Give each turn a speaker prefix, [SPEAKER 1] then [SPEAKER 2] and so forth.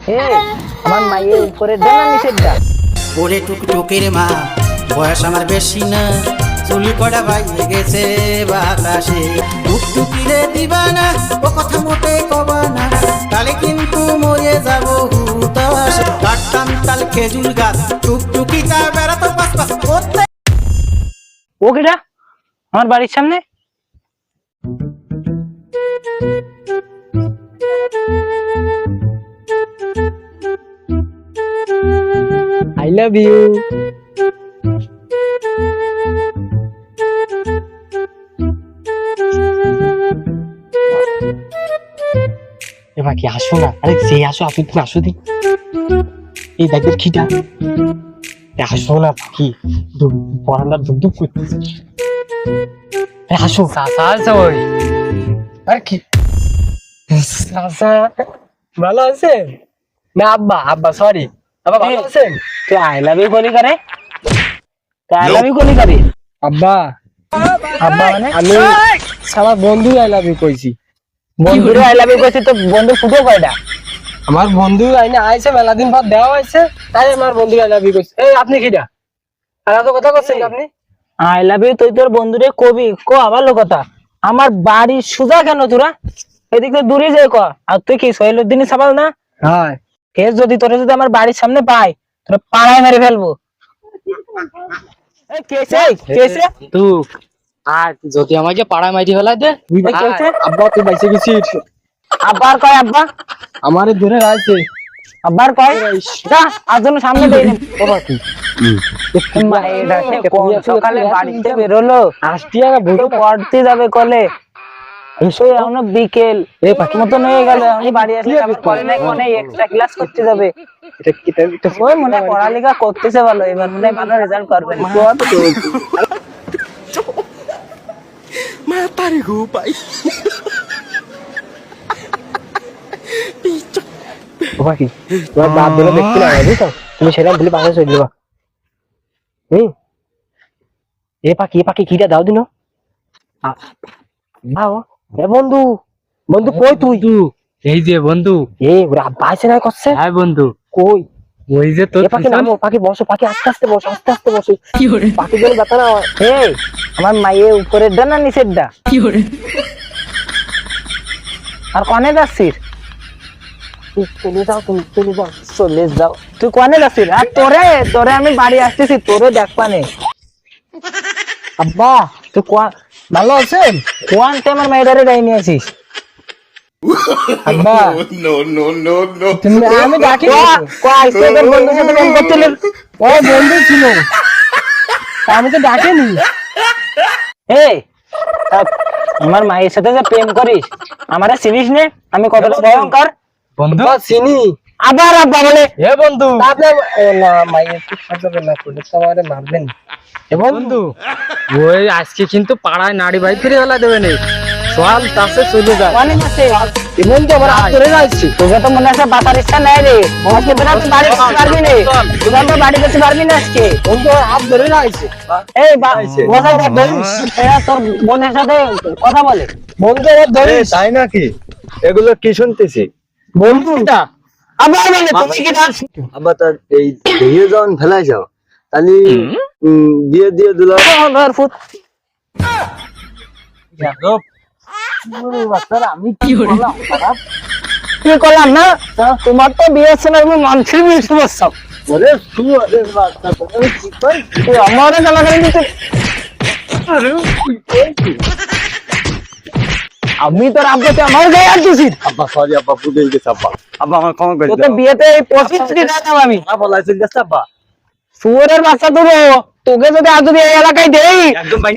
[SPEAKER 1] আমার মায়ের উপরে ডানা নিষেধটা।
[SPEAKER 2] ওরে টুকটুকির মা, বয়স আমার বেশি না, চুল কড়া বাইরে গেছে বাতাসে। টুকটুকিরে দিবা না, ও কথা মোটে কবা না, তাহলে কিন্তু মরে যাব হুতাশ। কাটতাম তাল খেজুর গাছ, টুকটুকি তা বেড়াতো পাস পাস করতে।
[SPEAKER 1] ও কেডা আমার বাড়ির সামনে? I love you. এবার কি আসো না? আরে যে আসো, আপনি তুমি আসো দি। এই দেখবেন খিটা আসো না পাখি, পড়ানোর ধুকধুক করতেছে। আসো ওই আর কি ভালো আছেন না? আব্বা আব্বা সরি আব্বা ভালো আছেন? তুই আই লাভ ইউ কোনি করে? তুই আই লাভ ইউ কোনি করে? আব্বা আব্বা মানে আমি আমার বন্ধু আই লাভ ইউ কইছি। বন্ধুরে আই লাভ ইউ কইছি তো বন্ধু ফুটো কয়টা? আমার বন্ধু আইনা আইছে, মেলা দিন পর দেওয়া হয়েছে, তাই আমার বন্ধু আই লাভ ইউ কইছে। এই আপনি কিটা আর তো কথা করছেন আপনি? আই লাভ ইউ তুই তোর বন্ধুরে কবি কো আবার কথা। আমার বাড়ি সুজা কেন তোরা এদিক থেকে দূরে যাই ক। আর তুই কি সহিলুদ্দিনই সাবাল না? হ্যাঁ কে যদি তোরা যদি আমার বাড়ির সামনে পাই তোরা পাড়ায় মেরে ফেলবো।
[SPEAKER 3] তুই আর যদি আমাকে পাড়ায় মাইটি ফেলাই দে।
[SPEAKER 1] আব্বা তুই বাইসে গেছিস? আব্বার কয় আব্বা আমারে দূরে রাখছে। আব্বার কয় যা আর জন্য সামনে দেই না বাবা। তুই সকালে বাড়িতে বেরোলো আসটিয়া ভুটো পড়তে যাবে কলে, এসে এখনো বিকেল এই পাখি মতন হয়ে গেল। আমি বাড়ি আসলে আমি পরে নাই কোনে এক্সট্রা ক্লাস করতে যাবে। এটা ওই মনে পড়ালেখা করতেছে ভালো, এবার মনে ভালো রেজাল্ট করবে।
[SPEAKER 2] মাতারি গো ভাই।
[SPEAKER 1] পাখি তোমার বাপ ধরে দেখতে না বুঝছো, তুমি সেটা বলে পাশে চলে যাবা। এ পাখি কিটা দাও দিন। বন্ধু বন্ধু কই তুই?
[SPEAKER 3] এই যে বন্ধু।
[SPEAKER 1] ওরা আব্বা আছে না করছে?
[SPEAKER 3] হ্যাঁ বন্ধু।
[SPEAKER 1] কই
[SPEAKER 3] ওই যে তোর
[SPEAKER 1] পাখি নামো, পাখি বসো, পাখি আস্তে আস্তে বসো, আস্তে আস্তে বসো। পাখি যেন ব্যথা না হয়। আমার মায়ের উপরে ডানা নিচের ডা। আর কনে যাচ্ছিস? চলে যাও তুমি, চলে যাও। তুই কনে যাচ্ছিস? আর তোরে আমি বাড়ি আসতেছি, তোরে দেখবানে। আব্বা তুই ভালো আছেন? কোয়ান আমার মেয়েটারে ডাই নিয়ে আসিস? আব্বা আমি ডাকি বন্ধুর সাথে ফোন করছিলেন। ও বন্ধু ছিল, আমি তো ডাকিনি। আমার মায়ের সাথে যে প্রেম করিস আমারে চিনিস নে? আমি কতটা ভয়ঙ্কর
[SPEAKER 3] বন্ধু চিনি।
[SPEAKER 1] আবার আব্বা বলে
[SPEAKER 3] এ বন্ধু
[SPEAKER 1] না মায়ের একটু সাজাবে না করলে তো আমারে মারবেন।
[SPEAKER 3] বন্ধু ওই আজকে কিন্তু পাড়ায় নারী ভাই ফিরে ফেলা দেবে না, চল তাসে চলে যায়।
[SPEAKER 1] অনেক আছে এমন তো আমার হাত ধরে যাচ্ছি। তোকে তো মনে আছে বাতার ইচ্ছা নাই রে, আজকে তোরা তুই বাড়ি করতে পারবি না, তোরা তো বাড়ি করতে পারবি না আজকে। বন্ধু হাত ধরে যাচ্ছে। এই বসাই দেখ ধরিস, তোর বোনের সাথে কথা বলে। বন্ধু ধরিস
[SPEAKER 4] তাই নাকি? এগুলো কি শুনতেছি?
[SPEAKER 1] বন্ধুটা আবার বলে তুমি কি জানিস?
[SPEAKER 4] আবার তার এই দিয়ে যখন ফেলাই যাও তাহলে বিয়ে দিয়ে দিল।
[SPEAKER 1] আমি কি করলাম না? তোমার তো বিয়ে হচ্ছে না, তুমি মানুষের বিয়ে সমস্যা। আমার আমি তোর আব্বাকে আমার গায়ে আর দিছি।
[SPEAKER 4] আব্বা সরি আব্বা, ভুলে গেছি আব্বা। আব্বা আমার ক্ষমা করে
[SPEAKER 1] তোর বিয়েতে 25 দিন দিতাম আমি।
[SPEAKER 4] বলাই চলে গেছে আব্বা।
[SPEAKER 1] শুয়োরের বাচ্চা দেবো তোকে যদি আজ যদি এই এলাকায় দেই
[SPEAKER 4] একদম ভাই।